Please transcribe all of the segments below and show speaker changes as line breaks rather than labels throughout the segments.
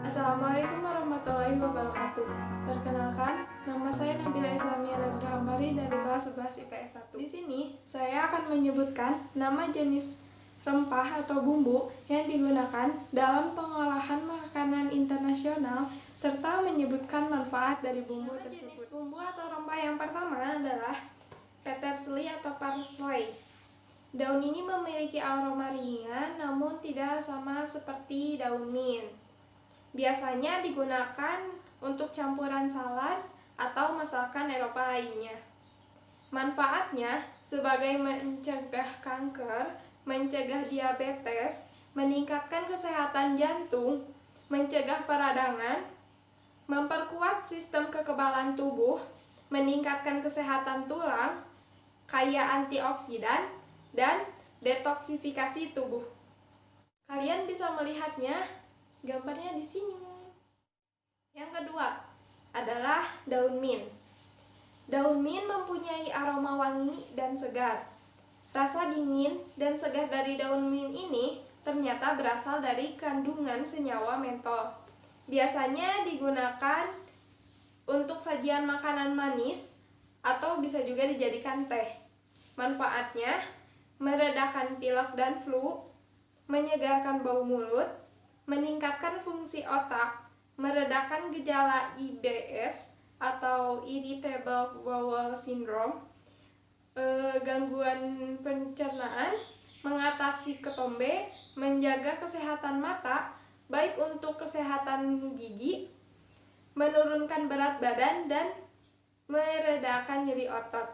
Assalamualaikum warahmatullahi wabarakatuh. Perkenalkan, nama saya Nabila Islamia Nazra Hambari dari kelas 11 IPS 1. Di sini, saya akan menyebutkan nama jenis rempah atau bumbu yang digunakan dalam pengolahan makanan internasional serta menyebutkan manfaat dari bumbu tersebut. Jenis bumbu atau rempah yang pertama adalah peterseli atau parsley. Daun ini memiliki aroma ringan namun tidak sama seperti daun mint. Biasanya digunakan untuk campuran salad atau masakan Eropa lainnya. Manfaatnya sebagai mencegah kanker, mencegah diabetes, meningkatkan kesehatan jantung, mencegah peradangan, memperkuat sistem kekebalan tubuh, meningkatkan kesehatan tulang, kaya antioksidan, dan detoksifikasi tubuh. Kalian bisa melihatnya gambarnya di sini. Yang kedua adalah daun mint. Daun mint mempunyai aroma wangi dan segar. Rasa dingin dan segar dari daun mint ini ternyata berasal dari kandungan senyawa mentol. Biasanya digunakan untuk sajian makanan manis atau bisa juga dijadikan teh. Manfaatnya meredakan pilek dan flu, menyegarkan bau mulut, meningkatkan fungsi otak, meredakan gejala IBS atau Irritable Bowel Syndrome, gangguan pencernaan, mengatasi ketombe, menjaga kesehatan mata, baik untuk kesehatan gigi, menurunkan berat badan, dan meredakan nyeri otot.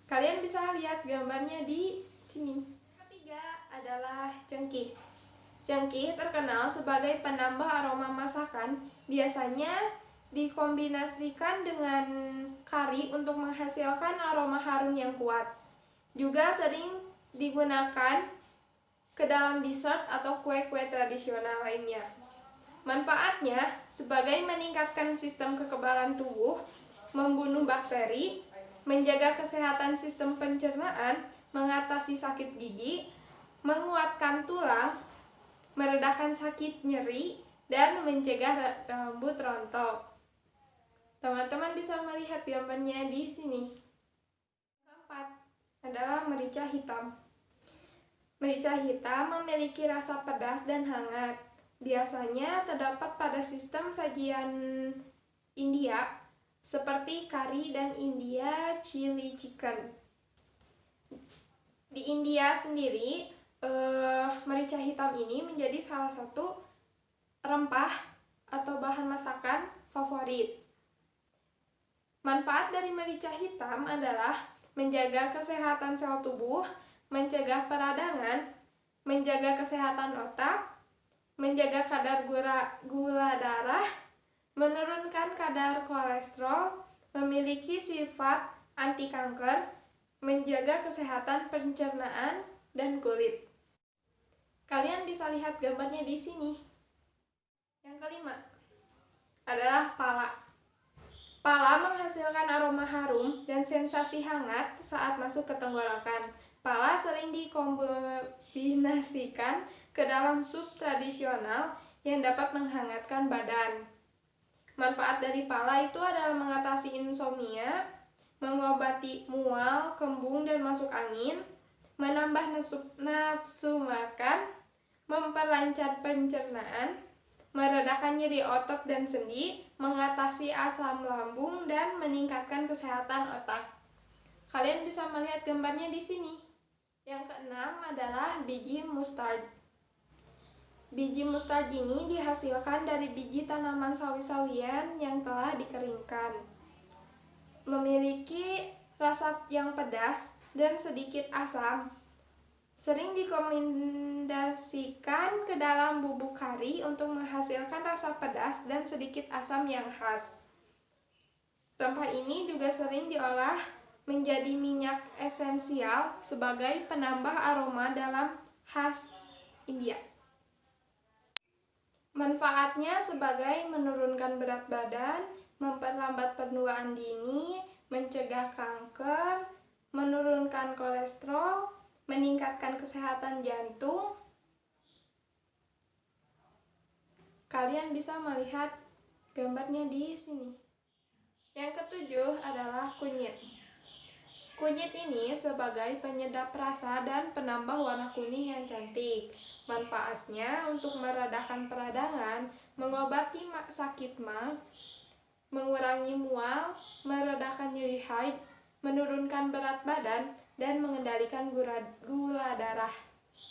Kalian bisa lihat gambarnya di sini. Ketiga adalah cengkih. Cengkih terkenal sebagai penambah aroma masakan, biasanya dikombinasikan dengan kari untuk menghasilkan aroma harum yang kuat. Juga sering digunakan ke dalam dessert atau kue-kue tradisional lainnya. Manfaatnya sebagai meningkatkan sistem kekebalan tubuh, membunuh bakteri, menjaga kesehatan sistem pencernaan, mengatasi sakit gigi, menguatkan tulang, meredakan sakit nyeri, dan mencegah rambut rontok. Teman-teman bisa melihat gambarnya di sini. Keempat adalah merica hitam. Merica hitam memiliki rasa pedas dan hangat. Biasanya terdapat pada sistem sajian India seperti kari dan India chili chicken. Di India sendiri, merica hitam ini menjadi salah satu rempah atau bahan masakan favorit. Manfaat dari merica hitam adalah menjaga kesehatan sel tubuh, mencegah peradangan, menjaga kesehatan otak, menjaga kadar gula darah, menurunkan kadar kolesterol, memiliki sifat anti kanker, menjaga kesehatan pencernaan dan kulit. Kalian bisa lihat gambarnya di sini. Yang kelima adalah pala. Pala menghasilkan aroma harum dan sensasi hangat saat masuk ke tenggorokan. Pala sering dikombinasikan ke dalam sup tradisional yang dapat menghangatkan badan. Manfaat dari pala itu adalah mengatasi insomnia, mengobati mual, kembung, dan masuk angin, menambah nafsu makan, memperlancar pencernaan, meredakan nyeri otot dan sendi, mengatasi asam lambung, dan meningkatkan kesehatan otak. Kalian bisa melihat gambarnya di sini. Yang keenam adalah biji mustard. Biji mustard ini dihasilkan dari biji tanaman sawi-sawian yang telah dikeringkan. Memiliki rasa yang pedas dan sedikit asam. Sering dikombinasikan ke dalam bubuk kari untuk menghasilkan rasa pedas dan sedikit asam yang khas. Rempah ini juga sering diolah menjadi minyak esensial sebagai penambah aroma dalam khas India. Manfaatnya sebagai menurunkan berat badan, memperlambat penuaan dini, mencegah kanker, menurunkan kolesterol, meningkatkan kesehatan jantung, Kalian bisa melihat gambarnya di sini. Yang ketujuh adalah kunyit. Kunyit ini sebagai penyedap rasa dan penambah warna kuning yang cantik. Manfaatnya untuk meredakan peradangan, mengobati sakit mah, mengurangi mual, meredakan nyeri haid, menurunkan berat badan, dan mengendalikan gula darah.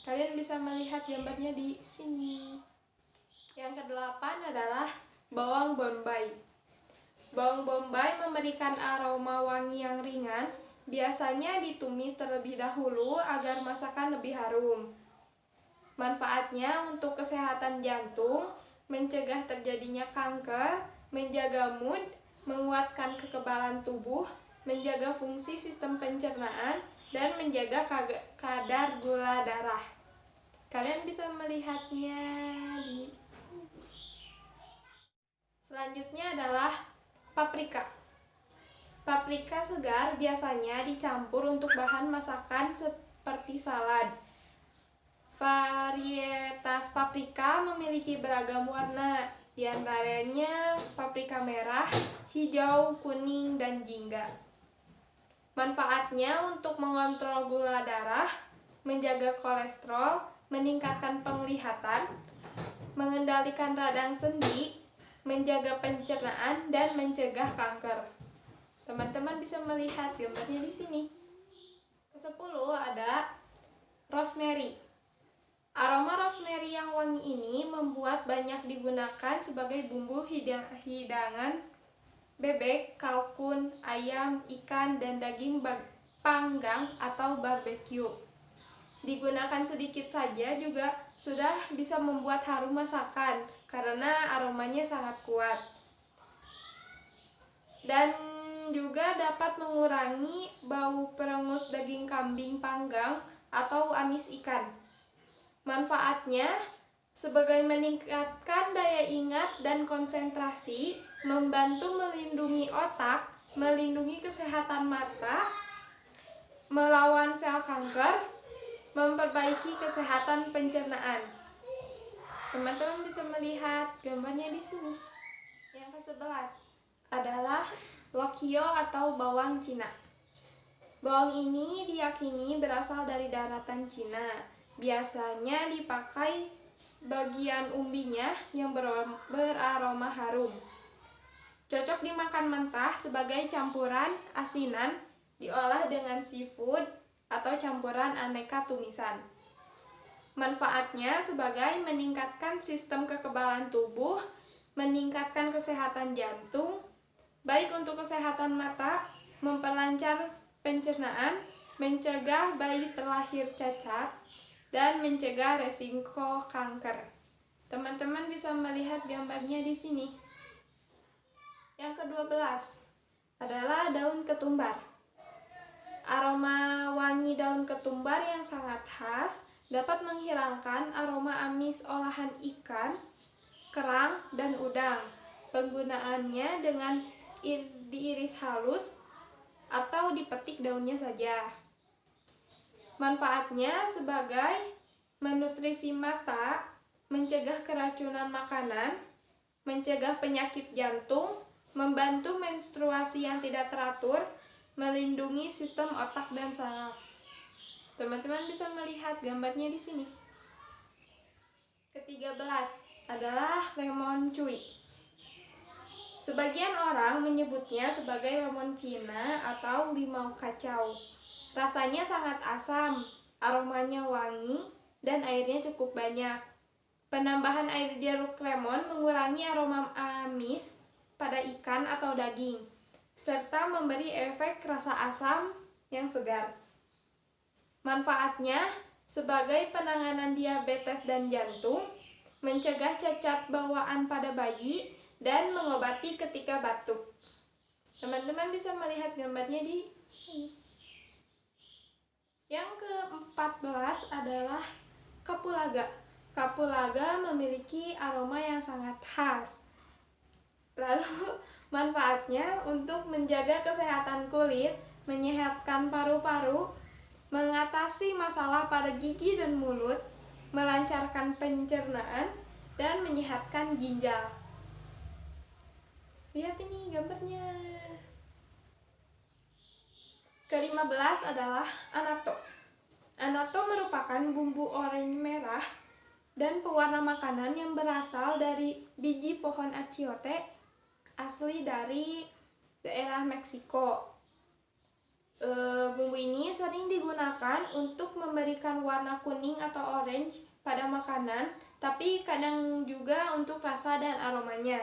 Kalian bisa melihat gambarnya di sini. Yang kedelapan adalah bawang bombay. Bawang bombay memberikan aroma wangi yang ringan, biasanya ditumis terlebih dahulu agar masakan lebih harum. Manfaatnya untuk kesehatan jantung, mencegah terjadinya kanker, menjaga mood, menguatkan kekebalan tubuh, menjaga fungsi sistem pencernaan, dan menjaga kadar gula darah. Kalian bisa melihatnya di sini. Selanjutnya adalah paprika. Paprika segar biasanya dicampur untuk bahan masakan seperti salad. Varietas paprika memiliki beragam warna, di antaranya paprika merah, hijau, kuning, dan jingga. Manfaatnya untuk mengontrol gula darah, menjaga kolesterol, meningkatkan penglihatan, mengendalikan radang sendi, menjaga pencernaan, dan mencegah kanker. Teman-teman bisa melihat gambarnya di sini. Ke-10 ada rosemary. Aroma rosemary yang wangi ini membuat banyak digunakan sebagai bumbu hidangan bebek, kalkun, ayam, ikan, dan daging panggang atau barbecue. Digunakan sedikit saja juga sudah bisa membuat harum masakan karena aromanya sangat kuat. Dan juga dapat mengurangi bau perengus daging kambing panggang atau amis ikan. Manfaatnya sebagai meningkatkan daya ingat dan konsentrasi, membantu melindungi otak, melindungi kesehatan mata, melawan sel kanker, memperbaiki kesehatan pencernaan. Teman-teman bisa melihat gambarnya di sini. Yang ke-11 adalah lokio atau bawang Cina. Bawang ini diyakini berasal dari daratan Cina. Biasanya dipakai bagian umbinya yang beraroma harum. Cocok dimakan mentah sebagai campuran asinan, diolah dengan seafood, atau campuran aneka tumisan. Manfaatnya sebagai meningkatkan sistem kekebalan tubuh, meningkatkan kesehatan jantung, baik untuk kesehatan mata, memperlancar pencernaan, mencegah bayi terlahir cacat, dan mencegah resiko kanker. Teman-teman bisa melihat gambarnya di sini. Yang ke-12 adalah daun ketumbar. Aroma wangi daun ketumbar yang sangat khas dapat menghilangkan aroma amis olahan ikan, kerang, dan udang. Penggunaannya dengan diiris halus atau dipetik daunnya saja. Manfaatnya sebagai menutrisi mata, mencegah keracunan makanan, mencegah penyakit jantung, membantu menstruasi yang tidak teratur, melindungi sistem otak dan saraf. Teman-teman bisa melihat gambarnya di sini. Ke-13 adalah lemon cuy. Sebagian orang menyebutnya sebagai lemon Cina atau limau kacau. Rasanya sangat asam, aromanya wangi, dan airnya cukup banyak. Penambahan air jeruk lemon mengurangi aroma amis pada ikan atau daging, serta memberi efek rasa asam yang segar. Manfaatnya sebagai penanganan diabetes dan jantung, mencegah cacat bawaan pada bayi, dan mengobati ketika batuk. Teman-teman bisa melihat gambarnya di sini. Yang ke-14 adalah kapulaga. Kapulaga memiliki aroma yang sangat khas. Lalu manfaatnya untuk menjaga kesehatan kulit, menyehatkan paru-paru, mengatasi masalah pada gigi dan mulut, melancarkan pencernaan, dan menyehatkan ginjal. Lihat ini gambarnya. Ke-15 adalah annatto. Annatto merupakan bumbu oranye merah dan pewarna makanan yang berasal dari biji pohon achiote asli dari daerah Meksiko. Bumbu ini sering digunakan untuk memberikan warna kuning atau orange pada makanan, tapi kadang juga untuk rasa dan aromanya.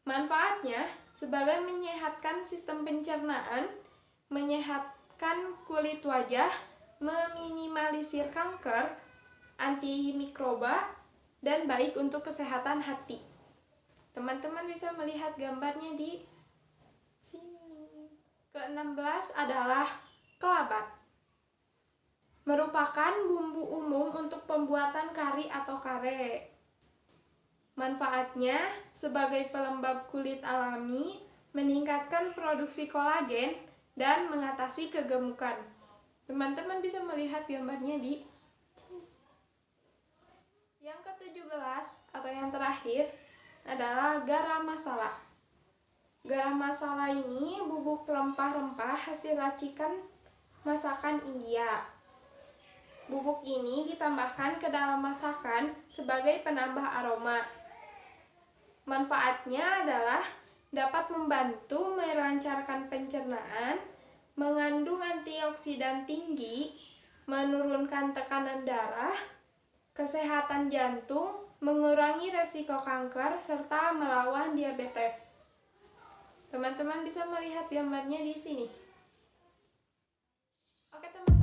Manfaatnya sebagai menyehatkan sistem pencernaan, menyehatkan kulit wajah, meminimalisir kanker, antimikroba, dan baik untuk kesehatan hati. Teman-teman bisa melihat gambarnya di sini. Ke-16 adalah kelabat. Merupakan bumbu umum untuk pembuatan kari atau kare. Manfaatnya sebagai pelembab kulit alami, meningkatkan produksi kolagen, dan mengatasi kegemukan. Teman-teman bisa melihat gambarnya di sini. Yang ke-17 atau yang terakhir adalah garam masala. Garam masala ini bubuk rempah-rempah hasil racikan masakan India. Bubuk ini ditambahkan ke dalam masakan sebagai penambah aroma. Manfaatnya adalah dapat membantu melancarkan pencernaan, mengandung antioksidan tinggi, menurunkan tekanan darah, kesehatan jantung, mengurangi resiko kanker, serta melawan diabetes. Teman-teman bisa melihat gambarnya di sini. Oke, teman-teman.